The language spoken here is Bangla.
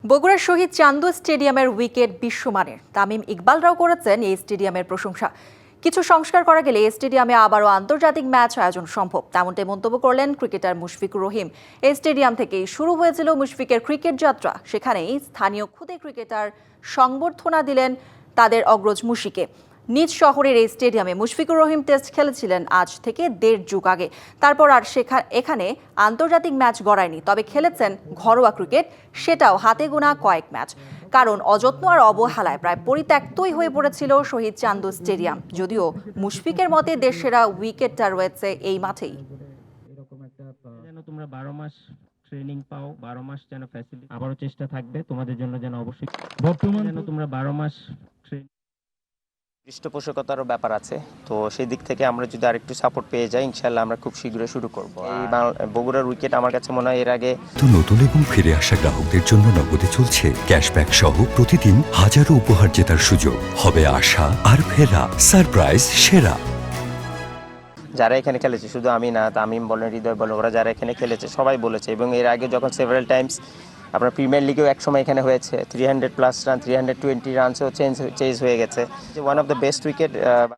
বগুড়ার শহীদ চান্দু স্টেডিয়ামের উইকেট বিশ্বমানের। তামিম ইকবালরাও করেছেন এই স্টেডিয়ামের প্রশংসা। কিছু সংস্কার করা গেলে এই স্টেডিয়ামে আবারও আন্তর্জাতিক ম্যাচ আয়োজন সম্ভব, তেমনটাই মন্তব্য করলেন ক্রিকেটার মুশফিকুর রহিম। এই স্টেডিয়াম থেকেই শুরু হয়েছিল মুশফিকের ক্রিকেট যাত্রা। সেখানেই স্থানীয় খুদে ক্রিকেটার সংবর্ধনা দিলেন তাদের অগ্রজ মুশিকে। নিজ শহরের এই স্টেডিয়ামে মুশফিকুর রহিম টেস্ট খেলেছিলেন আজ থেকে 1.5 যুগ আগে। তারপর আর এখানে আন্তর্জাতিক ম্যাচ গড়ায়নি, তবে খেলেছেন ঘরোয়া ক্রিকেট, সেটাও হাতে গোনা কয়েক ম্যাচ। কারণ অযত্ন আর অবহেলায় প্রায় পরিত্যক্তই হয়ে পড়েছিল শহীদ চান্দু স্টেডিয়াম। যদিও মুশফিকের মতে দেশসেরা উইকেটটা রয়েছে এই মাঠেই। তোমরা 12 মাস ট্রেনিং পাও, 12 মাস যেন ফ্যাসিলিটি আবারও চেষ্টা থাকবে তোমাদের জন্য যেন অবশ্যই বর্তমানে তোমরা 12 মাস পৃষ্ঠপোষকতারও ব্যাপার আছে, তো সেই দিক থেকে আমরা যদি আরেকটু সাপোর্ট পেয়ে যাই ইনশাআল্লাহ আমরা খুব শীঘ্রই শুরু করব। এই বগুড়ার উইকেট আমার কাছে মনে হয় এর আগে নতুন এবং ফিরে আসা গ্রাহকদের জন্য নগদে চলছে ক্যাশব্যাক সহ প্রতিদিন হাজারো উপহার জেতার সুযোগ। হবে আশা আর ফেরা, সারপ্রাইজ সেরা। যারা এখানে খেলেছে, শুধু আমি না, তামিম বলেন, হৃদয় বলেন, ওরা যারা এখানে খেলেছে সবাই বলেছে। এবং এর আগে যখন সেভারাল টাইমস আপনার প্রিমিয়ার লিগেও এক সময় এখানে হয়েছে 300+ রান, 320 রানসেও চেঞ্জ হয়ে গেছে। One of the best wicket